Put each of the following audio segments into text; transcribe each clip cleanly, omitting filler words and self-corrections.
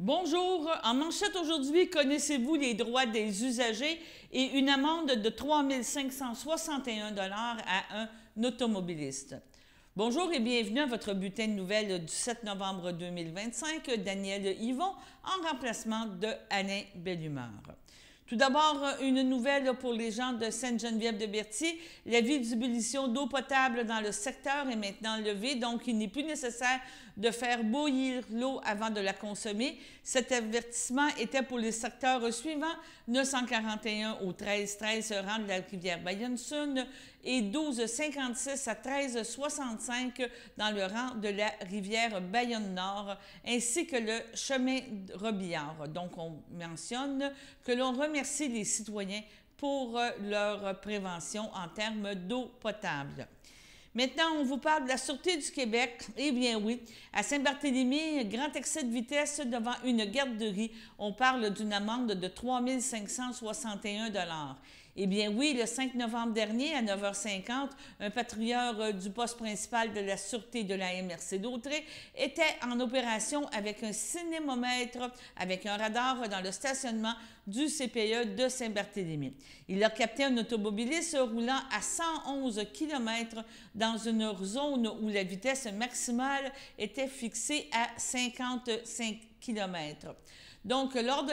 Bonjour, en manchette aujourd'hui, connaissez-vous les droits des usagers et une amende de 3 561 $ à un automobiliste. Bonjour et bienvenue à votre bulletin de nouvelles du 7 novembre 2025, Daniel Yvon, en remplacement de Alain Bellumeur. Tout d'abord, une nouvelle pour les gens de Sainte-Geneviève-de-Berthier. La d'ébullition d'eau potable dans le secteur est maintenant levée, donc il n'est plus nécessaire de faire bouillir l'eau avant de la consommer. Cet avertissement était pour les secteurs suivants: 941 au 1313 rang de la rivière Bayonne-Sud et 1256 à 1365 dans le rang de la rivière Bayonne-Nord, ainsi que le chemin Robillard. Donc, on mentionne que l'on remercie les citoyens pour leur prévention en termes d'eau potable. Maintenant, on vous parle de la Sûreté du Québec. Eh bien oui, à Saint-Barthélemy, grand excès de vitesse devant une garderie. On parle d'une amende de 3 561 $. Eh bien oui, le 5 novembre dernier, à 9h50, un patrouilleur du poste principal de la Sûreté de la MRC d'Autrey était en opération avec un cinémomètre, avec un radar dans le stationnement du CPE de Saint-Barthélemy. Il a capté un automobiliste roulant à 111 km dans une zone où la vitesse maximale était fixée à 55 km. Donc, lors de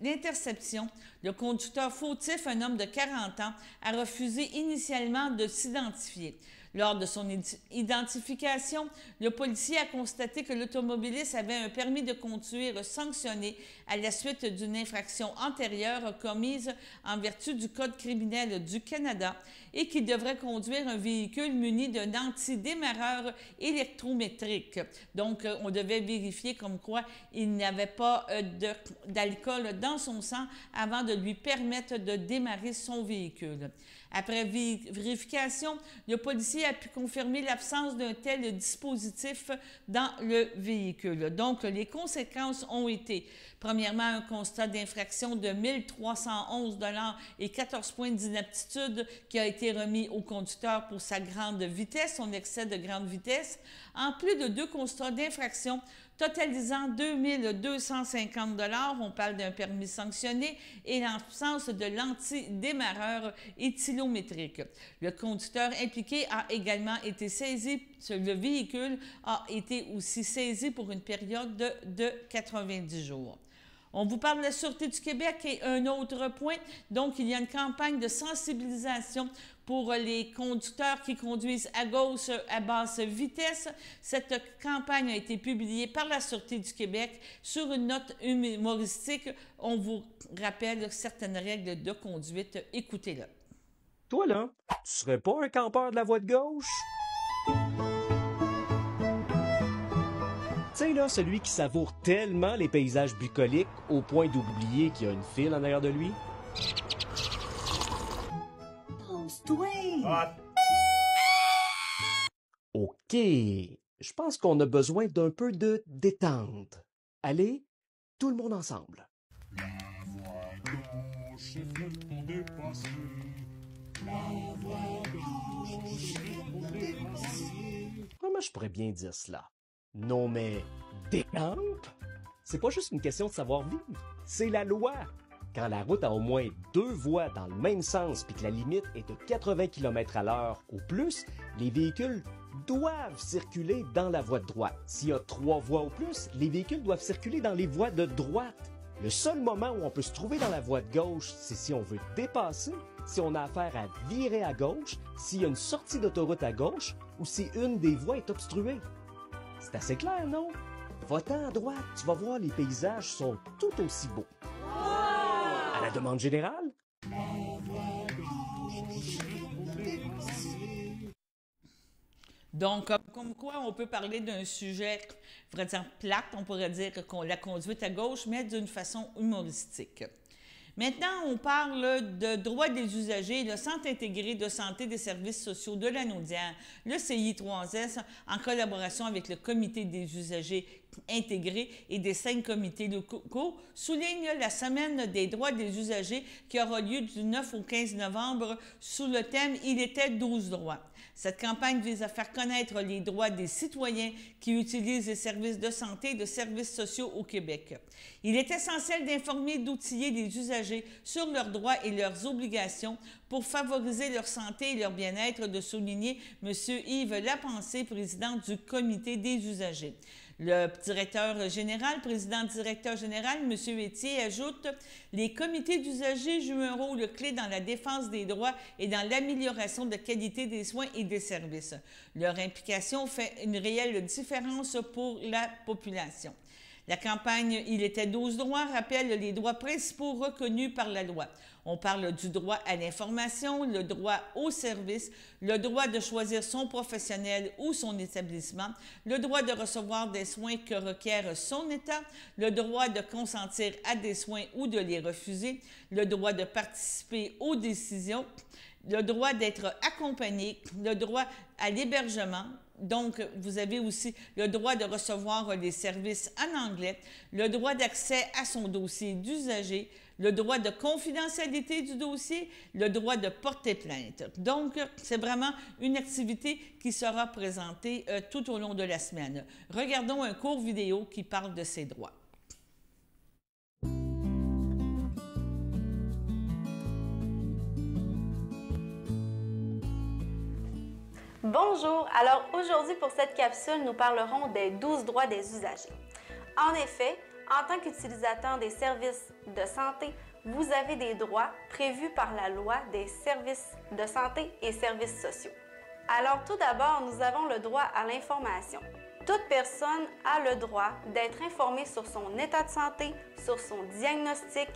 l'interception, le conducteur fautif, un homme de 40 ans, a refusé initialement de s'identifier. Lors de son identification, le policier a constaté que l'automobiliste avait un permis de conduire sanctionné à la suite d'une infraction antérieure commise en vertu du Code criminel du Canada et qu'il devrait conduire un véhicule muni d'un antidémarreur électrométrique. Donc, on devait vérifier comme quoi il n'avait pas d'alcool dans son sang avant de lui permettre de démarrer son véhicule. Après vérification, le policier a pu confirmer l'absence d'un tel dispositif dans le véhicule. Donc, les conséquences ont été, premièrement, un constat d'infraction de 1 311 $ et 14 points d'inaptitude qui a été remis au conducteur pour sa grande vitesse, son excès de grande vitesse, en plus de 2 constats d'infraction totalisant 2 250 $. On parle d'un permis sanctionné et l'absence de l'antidémarreur éthylométrique. Le conducteur impliqué a également été saisi. Le véhicule a été aussi saisi pour une période de 90 jours. On vous parle de la Sûreté du Québec et un autre point. Donc, il y a une campagne de sensibilisation pour les conducteurs qui conduisent à gauche à basse vitesse. Cette campagne a été publiée par la Sûreté du Québec sur une note humoristique. On vous rappelle certaines règles de conduite. Écoutez-le. Toi, là, tu serais pas un campeur de la voie de gauche? Tu sais, là, celui qui savoure tellement les paysages bucoliques au point d'oublier qu'il y a une file en arrière de lui? OK, je pense qu'on a besoin d'un peu de détente. Allez, tout le monde ensemble. La voie gauche est faite pour dépasser. La voie gauche est faite pour dépasser. Comment je pourrais bien dire cela? Non, mais détente? C'est pas juste une question de savoir vivre, c'est la loi. Quand la route a au moins 2 voies dans le même sens puis que la limite est de 80 km/h ou plus, les véhicules doivent circuler dans la voie de droite. S'il y a 3 voies ou plus, les véhicules doivent circuler dans les voies de droite. Le seul moment où on peut se trouver dans la voie de gauche, c'est si on veut dépasser, si on a affaire à virer à gauche, s'il y a une sortie d'autoroute à gauche ou si une des voies est obstruée. C'est assez clair, non? Va-t'en à droite, tu vas voir, les paysages sont tout aussi beaux. À la demande générale? Donc, comme quoi on peut parler d'un sujet, je pourrais dire plate, on pourrait dire qu'on la conduite à gauche, mais d'une façon humoristique. Maintenant, on parle de droits des usagers. Le Centre intégré de santé des services sociaux de la Naudière, le CI3S, en collaboration avec le Comité des usagers intégrés et des 5 comités locaux, souligne la Semaine des droits des usagers qui aura lieu du 9 au 15 novembre sous le thème « Il était 12 droits ». Cette campagne vise à faire connaître les droits des citoyens qui utilisent les services de santé et de services sociaux au Québec. Il est essentiel d'informer et d'outiller les usagers sur leurs droits et leurs obligations pour favoriser leur santé et leur bien-être, de souligner M. Yves Lapensée, président du Comité des usagers. Le directeur général, président-directeur général, M. Etier, ajoute « Les comités d'usagers jouent un rôle clé dans la défense des droits et dans l'amélioration de la qualité des soins et des services. Leur implication fait une réelle différence pour la population. » La campagne « Il était 12 droits » rappelle les droits principaux reconnus par la loi. On parle du droit à l'information, le droit au service, le droit de choisir son professionnel ou son établissement, le droit de recevoir des soins que requiert son état, le droit de consentir à des soins ou de les refuser, le droit de participer aux décisions, le droit d'être accompagné, le droit à l'hébergement. Donc, vous avez aussi le droit de recevoir les services en anglais, le droit d'accès à son dossier d'usager, le droit de confidentialité du dossier, le droit de porter plainte. Donc, c'est vraiment une activité qui sera présentée tout au long de la semaine. Regardons un court vidéo qui parle de ces droits. Bonjour, alors aujourd'hui pour cette capsule, nous parlerons des 12 droits des usagers. En effet, en tant qu'utilisateur des services de santé, vous avez des droits prévus par la loi des services de santé et services sociaux. Alors tout d'abord, nous avons le droit à l'information. Toute personne a le droit d'être informée sur son état de santé, sur son diagnostic,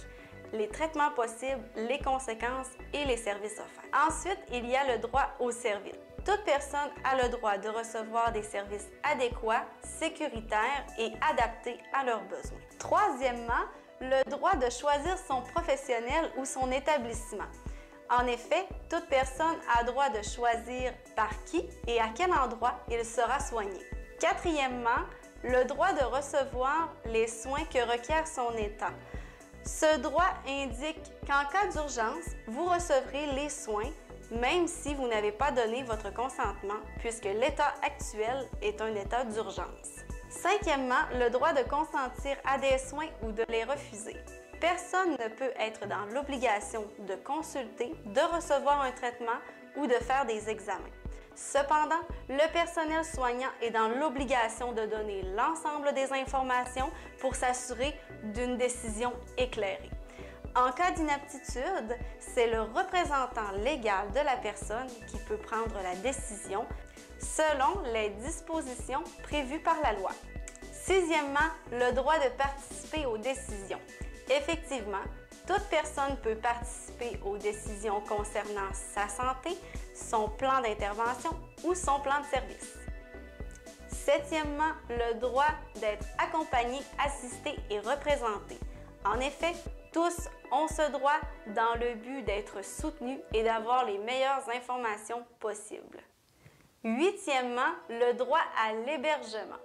les traitements possibles, les conséquences et les services offerts. Ensuite, il y a le droit au service. Toute personne a le droit de recevoir des services adéquats, sécuritaires et adaptés à leurs besoins. Troisièmement, le droit de choisir son professionnel ou son établissement. En effet, toute personne a le droit de choisir par qui et à quel endroit il sera soigné. Quatrièmement, le droit de recevoir les soins que requiert son état. Ce droit indique qu'en cas d'urgence, vous recevrez les soins même si vous n'avez pas donné votre consentement, puisque l'état actuel est un état d'urgence. Cinquièmement, le droit de consentir à des soins ou de les refuser. Personne ne peut être dans l'obligation de consulter, de recevoir un traitement ou de faire des examens. Cependant, le personnel soignant est dans l'obligation de donner l'ensemble des informations pour s'assurer d'une décision éclairée. En cas d'inaptitude, c'est le représentant légal de la personne qui peut prendre la décision selon les dispositions prévues par la loi. Sixièmement, le droit de participer aux décisions. Effectivement, toute personne peut participer aux décisions concernant sa santé, son plan d'intervention ou son plan de service. Septièmement, le droit d'être accompagné, assisté et représenté. En effet, tous ont ce droit dans le but d'être soutenus et d'avoir les meilleures informations possibles. Huitièmement, le droit à l'hébergement.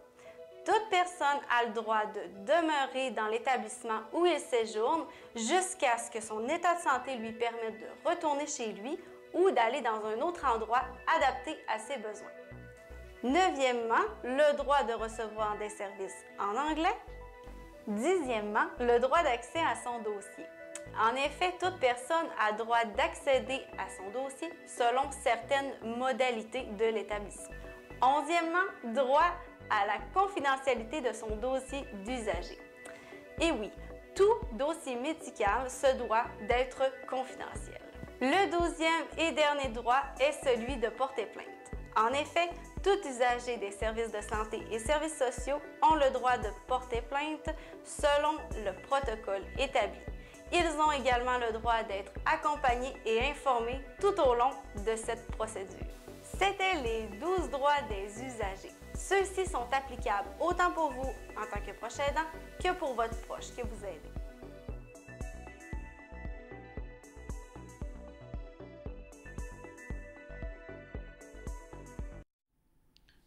Toute personne a le droit de demeurer dans l'établissement où il séjourne jusqu'à ce que son état de santé lui permette de retourner chez lui ou d'aller dans un autre endroit adapté à ses besoins. Neuvièmement, le droit de recevoir des services en anglais. Dixièmement, le droit d'accès à son dossier. En effet, toute personne a droit d'accéder à son dossier selon certaines modalités de l'établissement. Onzièmement, droit à la confidentialité de son dossier d'usager. Et oui, tout dossier médical se doit d'être confidentiel. Le 12e et dernier droit est celui de porter plainte. En effet, tout usager des services de santé et services sociaux ont le droit de porter plainte selon le protocole établi. Ils ont également le droit d'être accompagnés et informés tout au long de cette procédure. C'étaient les 12 droits des usagers. Ceux-ci sont applicables autant pour vous en tant que proche aidant que pour votre proche que vous aidez.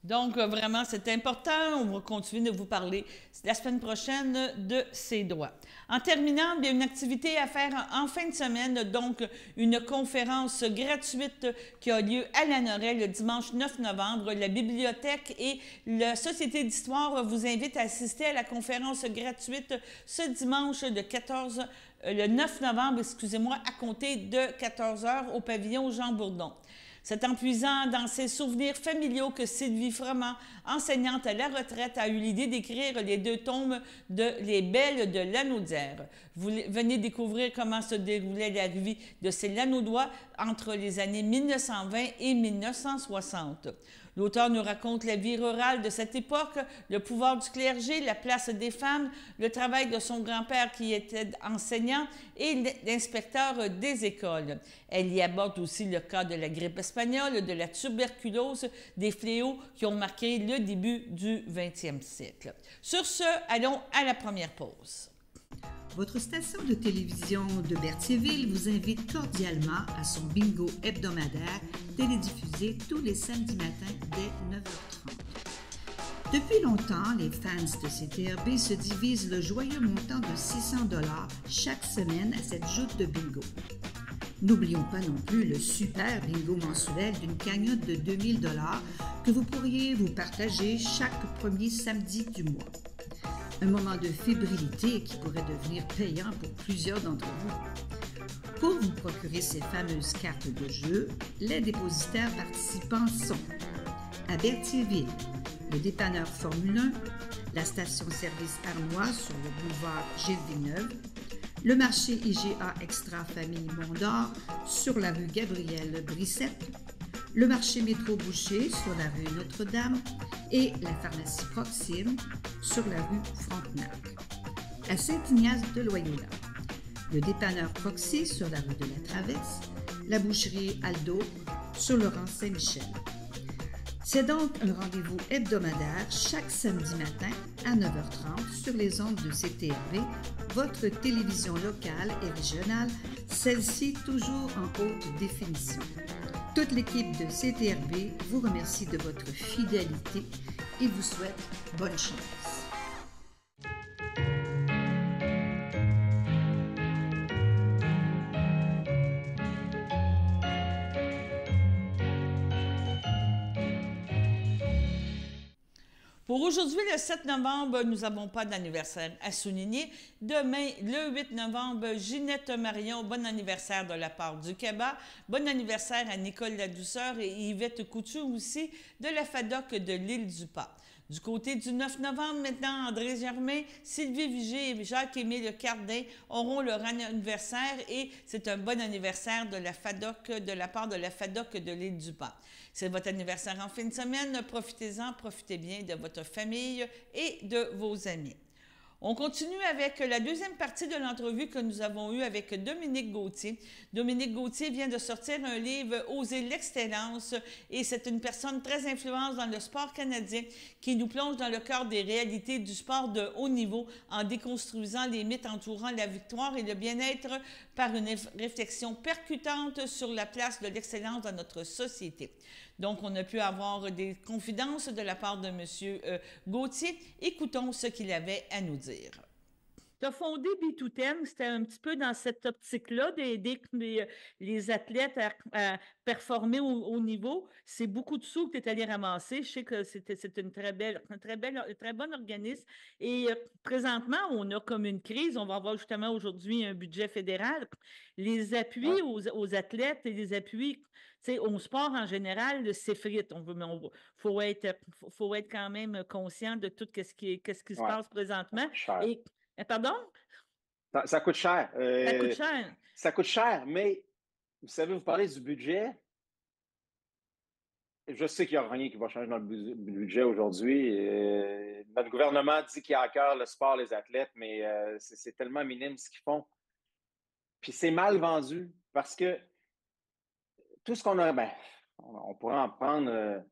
Donc, vraiment, c'est important. On va continuer de vous parler la semaine prochaine de ces droits. En terminant, il y a une activité à faire en fin de semaine, donc une conférence gratuite qui a lieu à la Norelle le dimanche 9 novembre. La bibliothèque et la Société d'histoire vous invitent à assister à la conférence gratuite ce dimanche le 9 novembre, excusez-moi, à compter de 14 heures au pavillon Jean Bourdon. C'est en puisant dans ses souvenirs familiaux que Sylvie Froment, enseignante à la retraite, a eu l'idée d'écrire les 2 tomes de Les Belles de Lanaudière. Vous venez découvrir comment se déroulait la vie de ces Lanaudois entre les années 1920 et 1960. L'auteur nous raconte la vie rurale de cette époque, le pouvoir du clergé, la place des femmes, le travail de son grand-père qui était enseignant et l'inspecteur des écoles. Elle y aborde aussi le cas de la grippe espagnole, de la tuberculose, des fléaux qui ont marqué le début du 20e siècle. Sur ce, allons à la première pause. Votre station de télévision de Berthierville vous invite cordialement à son bingo hebdomadaire télédiffusé tous les samedis matins dès 9h30. Depuis longtemps, les fans de CTRB se divisent le joyeux montant de 600 $ chaque semaine à cette joute de bingo. N'oublions pas non plus le super bingo mensuel d'une cagnotte de 2000 $ que vous pourriez vous partager chaque premier samedi du mois. Un moment de fébrilité qui pourrait devenir payant pour plusieurs d'entre vous. Pour vous procurer ces fameuses cartes de jeu, les dépositaires participants sont à Berthierville, le dépanneur Formule 1, la station-service Armois sur le boulevard Gilles Villeneuve, le marché IGA Extra Famille Mondor sur la rue Gabriel Brissette, le marché Métro Boucher sur la rue Notre-Dame et la pharmacie Proxime sur la rue Frontenac. À Saint-Ignace de Loyola, le dépanneur Proxy sur la rue de la Traverse, la boucherie Aldo sur le rang Saint-Michel. C'est donc un rendez-vous hebdomadaire chaque samedi matin à 9h30 sur les ondes de CTRB, votre télévision locale et régionale, celle-ci toujours en haute définition. Toute l'équipe de CTRB vous remercie de votre fidélité et vous souhaite bonne chance. Pour aujourd'hui, le 7 novembre, nous n'avons pas d'anniversaire à souligner. Demain, le 8 novembre, Ginette Marion, bon anniversaire de la part du CABA. Bon anniversaire à Nicole Ladouceur et Yvette Couture aussi de la FADOC de l'Île-du-Pas. Du côté du 9 novembre, maintenant, André Germain, Sylvie Vigée et Jacques-Émile Cardin auront leur anniversaire et c'est un bon anniversaire de la FADOC, de la part de la FADOC de l'Île-du-Pas. C'est votre anniversaire en fin de semaine, profitez-en, profitez bien de votre famille et de vos amis. On continue avec la deuxième partie de l'entrevue que nous avons eue avec Dominique Gauthier. Dominique Gauthier vient de sortir un livre « Oser l'excellence » et c'est une personne très influente dans le sport canadien qui nous plonge dans le cœur des réalités du sport de haut niveau en déconstruisant les mythes entourant la victoire et le bien-être par une réflexion percutante sur la place de l'excellence dans notre société. Donc, on a pu avoir des confidences de la part de M. Gauthier. Écoutons ce qu'il avait à nous dire. Tu as fondé B210, c'était un petit peu dans cette optique-là d'aider les athlètes à performer au niveau. C'est beaucoup de sous que tu es allé ramasser. Je sais que c'est un très bon organisme. Et présentement, on a comme une crise. On va avoir justement aujourd'hui un budget fédéral. Les appuis aux athlètes et les appuis au sport en général, s'effrite. Faut être quand même conscient de tout ce qui se passe présentement. Et pardon? Ça coûte cher. Ça coûte cher. Ça coûte cher, mais vous savez, vous parlez du budget. Je sais qu'il n'y a rien qui va changer dans le budget aujourd'hui. Notre gouvernement dit qu'il a à cœur le sport, les athlètes, mais c'est tellement minime ce qu'ils font. Puis c'est mal vendu parce que tout ce qu'on a, on pourrait en prendre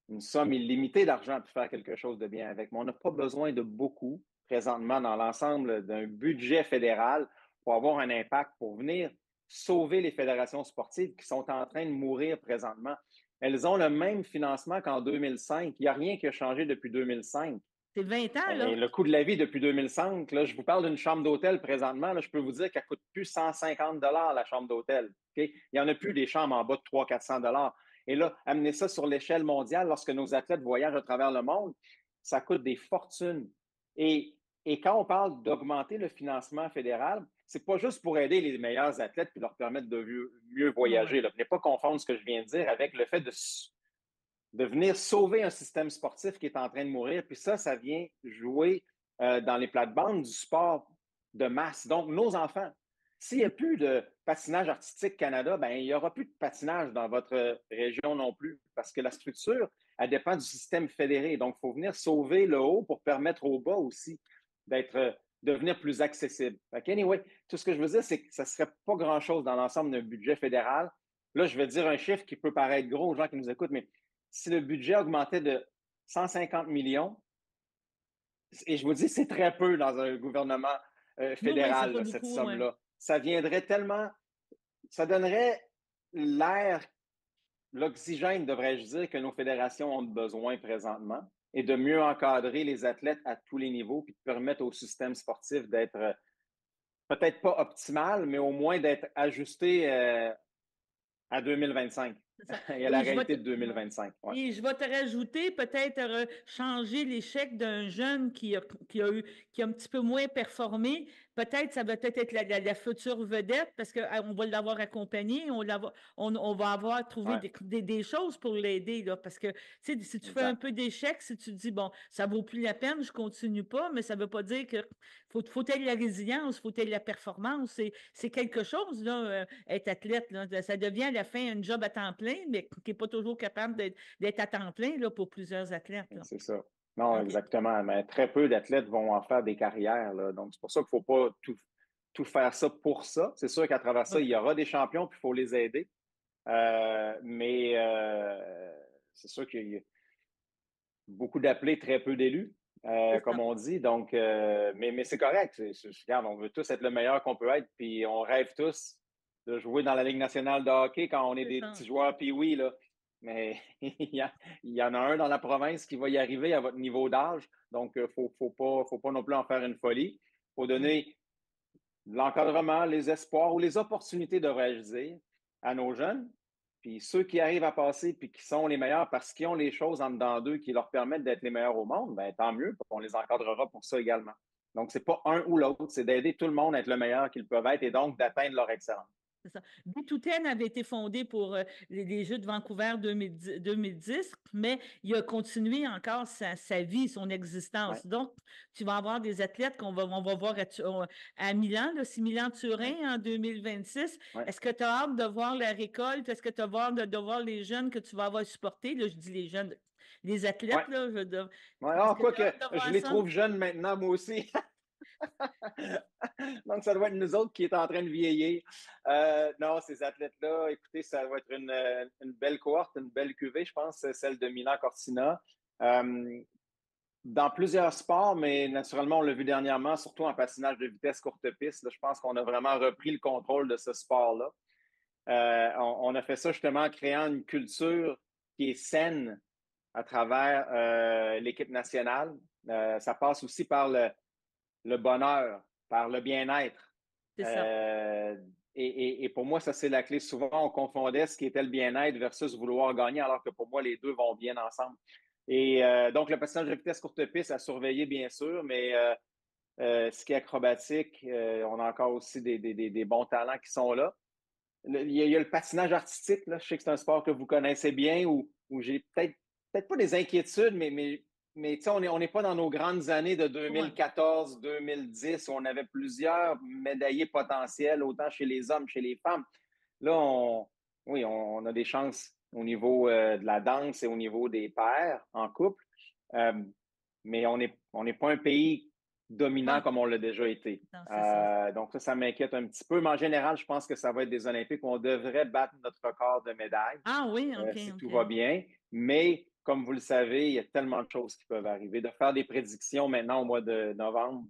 une somme illimitée d'argent pour faire quelque chose de bien avec, mais on n'a pas besoin de beaucoup présentement dans l'ensemble d'un budget fédéral pour avoir un impact, pour venir sauver les fédérations sportives qui sont en train de mourir présentement. elles ont le même financement qu'en 2005. Il n'y a rien qui a changé depuis 2005. C'est 20 ans, là. Et le coût de la vie depuis 2005, là, je vous parle d'une chambre d'hôtel présentement, là, je peux vous dire qu'elle ne coûte plus 150 la chambre d'hôtel. Okay? Il n'y en a plus des chambres en bas de 300-400 Et là, amener ça sur l'échelle mondiale, lorsque nos athlètes voyagent à travers le monde, ça coûte des fortunes. Et quand on parle d'augmenter le financement fédéral, ce n'est pas juste pour aider les meilleurs athlètes et leur permettre de mieux voyager. Ne pas confondre ce que je viens de dire avec le fait de venir sauver un système sportif qui est en train de mourir. Puis ça vient jouer dans les plates-bandes du sport de masse. Donc, nos enfants, s'il n'y a plus de patinage artistique Canada, ben il n'y aura plus de patinage dans votre région non plus, parce que la structure, elle dépend du système fédéré. Donc, il faut venir sauver le haut pour permettre au bas aussi de devenir plus accessible. Anyway, tout ce que je veux dire, c'est que ça ne serait pas grand-chose dans l'ensemble d'un budget fédéral. Là, je vais dire un chiffre qui peut paraître gros aux gens qui nous écoutent, mais si le budget augmentait de 150 millions, et je vous dis, c'est très peu dans un gouvernement fédéral, oui, cette beaucoup, somme-là. ouais. Ça viendrait tellement... Ça donnerait l'air, l'oxygène, devrais-je dire, que nos fédérations ont besoin présentement, et de mieux encadrer les athlètes à tous les niveaux, puis de permettre au système sportif d'être peut-être pas optimal, mais au moins d'être ajusté à 2025. Et à la réalité de 2025. Ouais. Et je vais te rajouter peut-être changer l'échec d'un jeune qui a un petit peu moins performé. Peut-être ça va peut-être être la future vedette parce qu'on va l'avoir accompagné, on va avoir trouvé des choses pour l'aider. Parce que si tu fais un peu d'échec, si tu te dis, bon, ça vaut plus la peine, je continue pas, mais ça veut pas dire que faut être la résilience, faut être la performance. C'est quelque chose, là, être athlète. Là, ça devient à la fin un job à temps plein, mais qui n'est pas toujours capable d'être à temps plein là, pour plusieurs athlètes. Là. C'est ça. Non, exactement. Mais très peu d'athlètes vont en faire des carrières. Là. Donc, c'est pour ça qu'il ne faut pas tout faire ça pour ça. C'est sûr qu'à travers ça, il y aura des champions, puis il faut les aider. Mais c'est sûr qu'il y a beaucoup d'appelés, très peu d'élus, comme on dit. Donc, mais c'est correct. Regarde, on veut tous être le meilleur qu'on peut être, puis on rêve tous de jouer dans la Ligue nationale de hockey quand on est des petits joueurs puis là. Mais il y en a un dans la province qui va y arriver à votre niveau d'âge. Donc, il ne faut pas non plus en faire une folie. Il faut donner l'encadrement, les espoirs ou les opportunités, devrais-je dire, à nos jeunes. Puis ceux qui arrivent à passer puis qui sont les meilleurs parce qu'ils ont les choses en dedans d'eux qui leur permettent d'être les meilleurs au monde, bien, tant mieux, on les encadrera pour ça également. Donc, ce n'est pas un ou l'autre, c'est d'aider tout le monde à être le meilleur qu'ils peuvent être et donc d'atteindre leur excellence. C'est ça. Bitouten avait été fondé pour les Jeux de Vancouver 2010, mais il a continué encore sa vie, son existence. Ouais. Donc, tu vas avoir des athlètes on va voir à Milan, là, c'est Milan-Turin en 2026. Ouais. Est-ce que tu as hâte de voir la récolte? Est-ce que tu as hâte de voir les jeunes que tu vas avoir supportés? Là, je dis les jeunes, les athlètes. Là, je les trouve jeunes maintenant, moi aussi. Donc, ça doit être nous autres qui est en train de vieillir. Non, ces athlètes-là, écoutez, ça va être une belle cohorte, une belle cuvée, je pense, celle de Milan-Cortina. Dans plusieurs sports, mais naturellement, on l'a vu dernièrement, surtout en patinage de vitesse courte piste, là, je pense qu'on a vraiment repris le contrôle de ce sport-là. On a fait ça justement en créant une culture qui est saine à travers l'équipe nationale. Ça passe aussi par le bonheur, par le bien-être. C'est ça. Et pour moi, ça, c'est la clé. Souvent, on confondait ce qui était le bien-être versus vouloir gagner, alors que pour moi, les deux vont bien ensemble. Et donc, le patinage de vitesse courte piste à surveiller, bien sûr, mais ce qui est acrobatique, on a encore aussi des bons talents qui sont là. Il y a le patinage artistique, là. Je sais que c'est un sport que vous connaissez bien, où j'ai peut-être pas des inquiétudes, mais on n'est pas dans nos grandes années de 2014-2010 où on avait plusieurs médaillés potentiels, autant chez les hommes, chez les femmes. Là, on a des chances au niveau de la danse et au niveau des pairs en couple, mais on n'est pas un pays dominant comme on l'a déjà été. Non, donc ça m'inquiète un petit peu, mais en général, je pense que ça va être des Olympiques où on devrait battre notre record de médailles. Ah oui, OK. Si tout va bien, mais comme vous le savez, il y a tellement de choses qui peuvent arriver. De faire des prédictions maintenant au mois de novembre,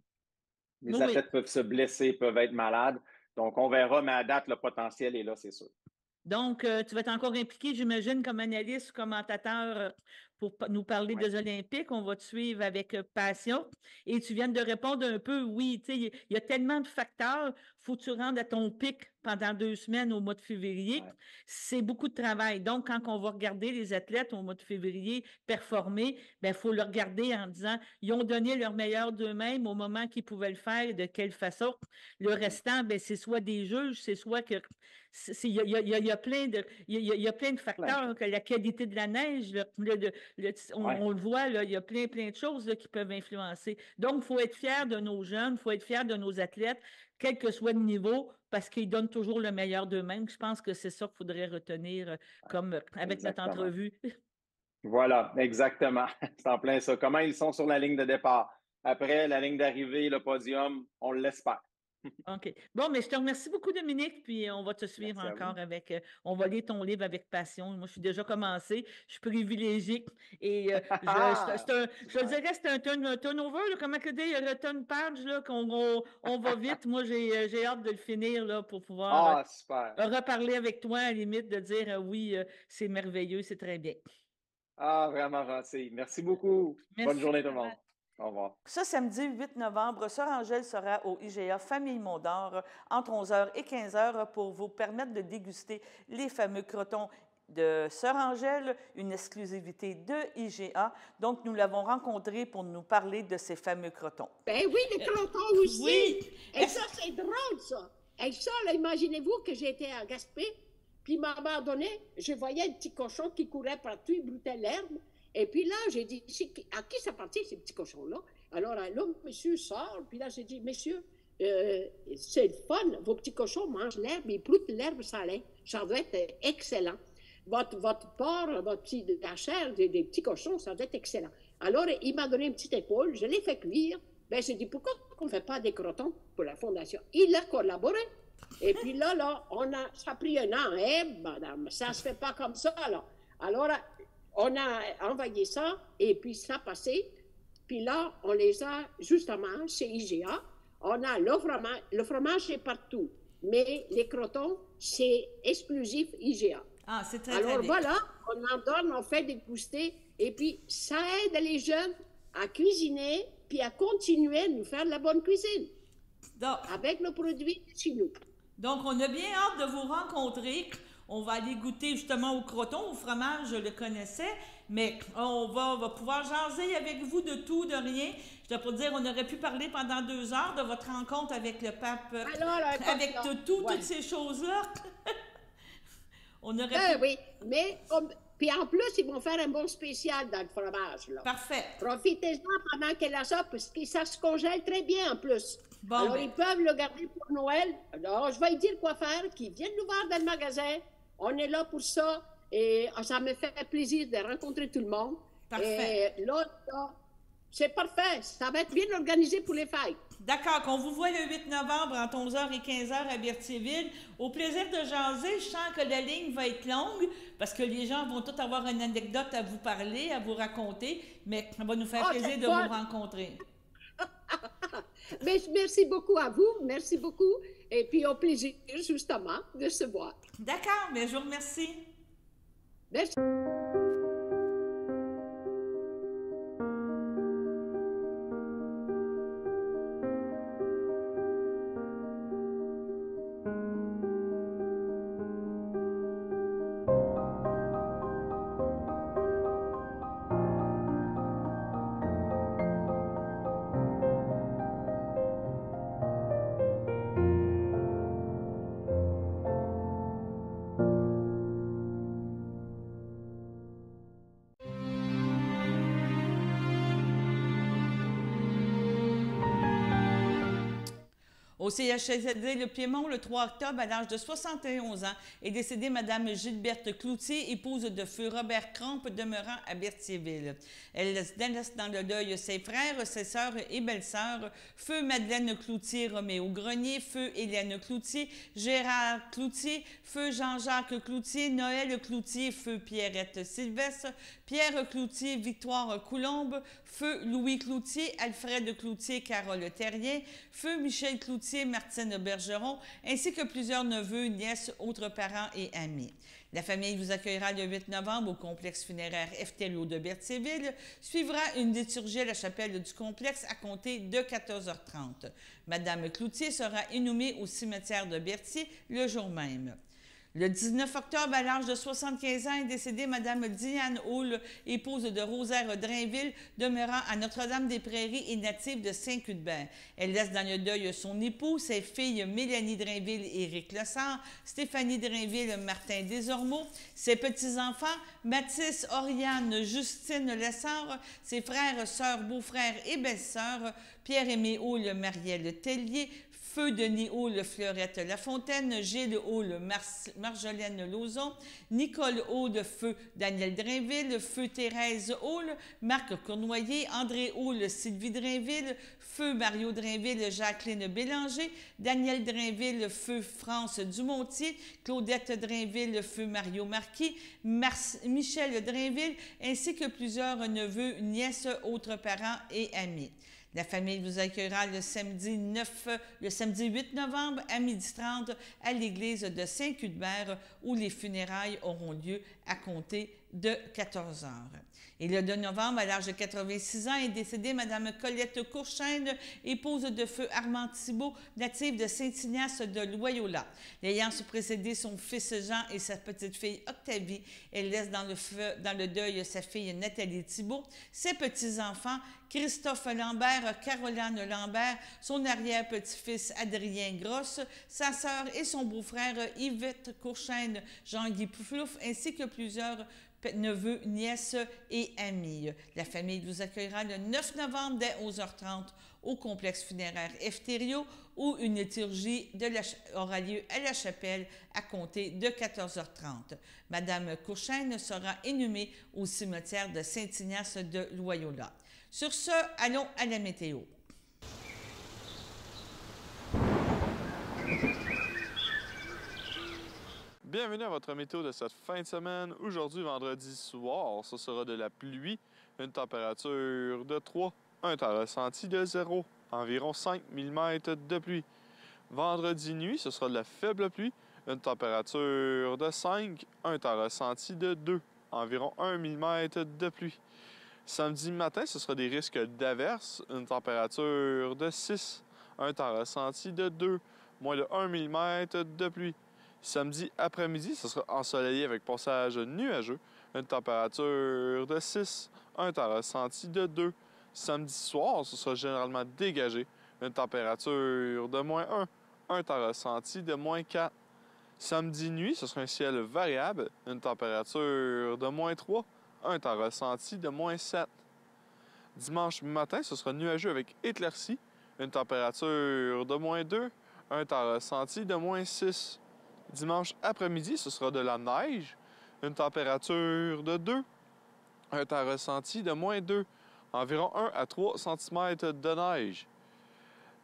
les athlètes peuvent se blesser, peuvent être malades. Donc, on verra, mais à date, le potentiel est là, c'est sûr. Donc, tu vas être encore impliqué, j'imagine, comme analyste ou commentateur pour nous parler des Olympiques. On va te suivre avec passion. Et tu viens de répondre un peu, oui, tu sais, il y a tellement de facteurs. Faut que tu rendes à ton pic pendant 2 semaines au mois de février. Ouais. C'est beaucoup de travail. Donc, quand on va regarder les athlètes au mois de février performer, il faut le regarder en disant, ils ont donné leur meilleur d'eux-mêmes au moment qu'ils pouvaient le faire et de quelle façon. Le restant, c'est soit des juges, c'est soit que il y a plein de facteurs, que la qualité de la neige, on le voit, là, il y a plein de choses là, qui peuvent influencer. Donc, il faut être fier de nos jeunes, il faut être fier de nos athlètes, quel que soit le niveau, parce qu'ils donnent toujours le meilleur d'eux-mêmes. Je pense que c'est ça qu'il faudrait retenir comme avec notre entrevue. Voilà, exactement. C'est en plein ça. Comment ils sont sur la ligne de départ. Après, la ligne d'arrivée, le podium, on l'espère. OK. Bon, mais je te remercie beaucoup, Dominique, puis on va te suivre encore avec... on va lire ton livre avec passion. Moi, je suis déjà commencée. Je suis privilégiée. Et je dirais c'est un turnover, là, comment que dire, le turn page, là, on va vite. Moi, j'ai hâte de le finir là, pour pouvoir reparler avec toi, à la limite, de dire oui, c'est merveilleux, c'est très bien. Ah, vraiment gentil. Merci beaucoup. Merci. Bonne journée tout le monde. Au revoir. Ce samedi 8 novembre, Sœur Angèle sera au IGA Famille Mondor entre 11h et 15h pour vous permettre de déguster les fameux crotons de Sœur Angèle, une exclusivité de IGA. Donc, nous l'avons rencontrée pour nous parler de ces fameux crotons. Ben oui, les crotons aussi! Oui! Et ça, c'est drôle, ça! Et ça, là, imaginez-vous que j'étais à Gaspé, puis à un moment donné, je voyais un petit cochon qui courait partout, il broutait l'herbe. Et puis là, j'ai dit, à qui ça appartient, ces petits cochons-là? Alors là, monsieur sort, puis là, j'ai dit, messieurs, c'est le fun, vos petits cochons mangent l'herbe, ils broutent l'herbe salée. Ça doit être excellent. Votre porc, votre petit, la chair des petits cochons, ça doit être excellent. Alors, il m'a donné une petite épaule, je l'ai fait cuire. Ben, j'ai dit, pourquoi on ne fait pas des crotons pour la fondation? Il a collaboré. Et puis là, ça a pris un an, madame, ça ne se fait pas comme ça, là. Alors, on a envoyé ça, et puis ça a passé. Puis là, on les a, justement, chez IGA. On a le fromage est partout, mais les crotons, c'est exclusif IGA. Ah, c'est très Alors voilà, on en donne, on fait déguster, et puis ça aide les jeunes à cuisiner, puis à continuer à nous faire de la bonne cuisine. Donc, avec nos produits chez nous. Donc, on a bien hâte de vous rencontrer. On va aller goûter justement au croton, au fromage, je le connaissais, mais on va pouvoir jaser avec vous de tout, de rien. Je dois pas dire, on aurait pu parler pendant 2 heures de votre rencontre avec le pape, avec toutes ces choses-là. On aurait pu... Oui, mais puis en plus, ils vont faire un bon spécial dans le fromage. Là. Parfait. Profitez-en pendant qu'elle a ça, parce que ça se congèle très bien en plus. Bon, alors, ils peuvent le garder pour Noël. Alors, je vais lui dire quoi faire, qu'ils viennent nous voir dans le magasin. On est là pour ça. Et ça me fait plaisir de rencontrer tout le monde. Parfait. Et là, c'est parfait. Ça va être bien organisé pour les fêtes. D'accord, qu'on vous voit le 8 novembre entre 11h et 15h à Berthierville. Au plaisir de jaser, je sens que la ligne va être longue parce que les gens vont tous avoir une anecdote à vous parler, à vous raconter, mais ça va nous faire plaisir de vous rencontrer. Mais merci beaucoup à vous, merci beaucoup. Et puis au plaisir, justement, de se voir. D'accord, mais je vous remercie. Merci. Au CHSLD Le Piémont, le 3 octobre, à l'âge de 71 ans, est décédée Mme Gilberte Cloutier, épouse de feu Robert Cromp, demeurant à Berthierville. Elle laisse dans le deuil ses frères, ses sœurs et belles-sœurs, feu Madeleine Cloutier-Roméo-Grenier, feu Hélène Cloutier, Gérard Cloutier, feu Jean-Jacques Cloutier, Noël Cloutier, feu Pierrette Sylvestre, Pierre Cloutier, Victoire Coulombe, feu Louis Cloutier, Alfred Cloutier, Carole Terrien, feu Michel Cloutier, Cloutier, Martine Bergeron, ainsi que plusieurs neveux, nièces, autres parents et amis. La famille vous accueillera le 8 novembre au complexe funéraire Eftelio de Berthierville. Suivra une liturgie à la chapelle du complexe à compter de 14h30. Madame Cloutier sera inhumée au cimetière de Berthier le jour même. Le 19 octobre, à l'âge de 75 ans, est décédée Mme Diane Houle, épouse de Rosaire Drainville, demeurant à Notre-Dame-des-Prairies et native de Saint-Cuthbert. Elle laisse dans le deuil son époux, ses filles Mélanie Drainville et Éric Lessard, Stéphanie Drainville, Martin Desormeaux, ses petits-enfants Mathis, Oriane, Justine Lessard, ses frères, sœurs, beaux-frères et belles-sœurs, Pierre-Aimé Houle, Marielle Tellier, Feu Denis Houle, Fleurette Lafontaine, Gilles Houle, Marjolaine Lauzon, Nicole Houle, Feu Daniel Drainville, Feu Thérèse Houle, Marc Cournoyer, André Houle, Sylvie Drainville, Feu Mario Drainville, Jacqueline Bélanger, Daniel Drainville, Feu France Dumontier, Claudette Drainville, Feu Mario Marquis, Michel Drainville, ainsi que plusieurs neveux, nièces, autres parents et amis. La famille vous accueillera le samedi 8 novembre à 12h30 à l'église de Saint-Cuthbert où les funérailles auront lieu à compter de 14h. Et le 2 novembre, à l'âge de 86 ans, est décédée Mme Colette Courchaine, épouse de Feu Armand Thibault, native de Saint-Ignace de Loyola. L'ayant précédé son fils Jean et sa petite-fille Octavie, elle laisse dans le deuil sa fille Nathalie Thibault, ses petits-enfants Christophe Lambert, Caroline Lambert, son arrière-petit-fils Adrien Grosse, sa sœur et son beau-frère Yvette Courchaine, Jean-Guy Pouflouf, ainsi que plusieurs neveux, nièces et amis. La famille vous accueillera le 9 novembre dès 11h30 au complexe funéraire Eftelio où une liturgie aura lieu à la chapelle à compter de 14h30. Madame Courchaine sera inhumée au cimetière de Saint-Ignace de Loyola. Sur ce, allons à la météo. Bienvenue à votre météo de cette fin de semaine. Aujourd'hui, vendredi soir, ce sera de la pluie, une température de 3, un temps ressenti de 0, environ 5 mm de pluie. Vendredi nuit, ce sera de la faible pluie, une température de 5, un temps ressenti de 2, environ 1 mm de pluie. Samedi matin, ce sera des risques d'averses, une température de 6, un temps ressenti de 2, moins de 1 mm de pluie. Samedi après-midi, ce sera ensoleillé avec passage nuageux, une température de 6, un temps ressenti de 2. Samedi soir, ce sera généralement dégagé, une température de moins 1, un temps ressenti de moins 4. Samedi nuit, ce sera un ciel variable, une température de moins 3, un temps ressenti de moins 7. Dimanche matin, ce sera nuageux avec éclaircies, une température de moins 2, un temps ressenti de moins 6. Dimanche après-midi, ce sera de la neige, une température de 2, un temps ressenti de moins 2, environ 1 à 3 cm de neige.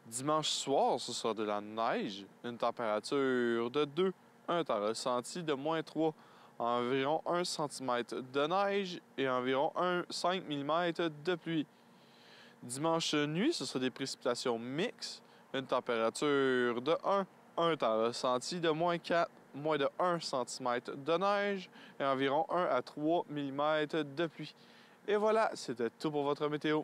Dimanche soir, ce sera de la neige, une température de 2, un temps ressenti de moins 3, environ 1 cm de neige et environ 5 mm de pluie. Dimanche nuit, ce sera des précipitations mixtes, une température de 1, un temps ressenti de moins 4, moins de 1 cm de neige et environ 1 à 3 mm de pluie. Et voilà, c'était tout pour votre météo.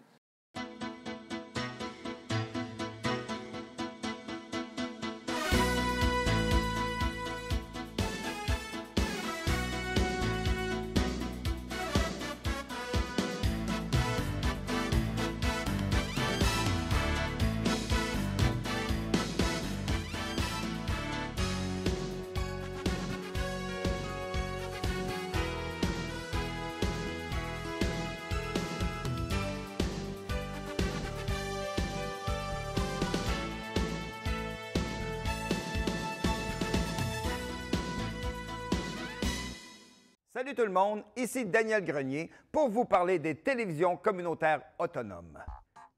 Salut tout le monde, ici Daniel Grenier pour vous parler des télévisions communautaires autonomes.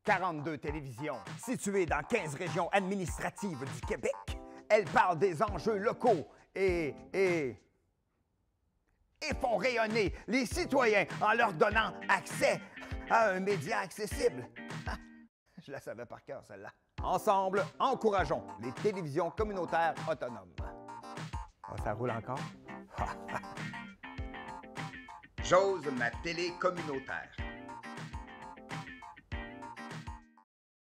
42 télévisions situées dans 15 régions administratives du Québec. Elles parlent des enjeux locaux et font rayonner les citoyens en leur donnant accès à un média accessible. Je la savais par cœur, celle-là. Ensemble, encourageons les télévisions communautaires autonomes. Ah, ça roule encore? J'ose ma télé communautaire.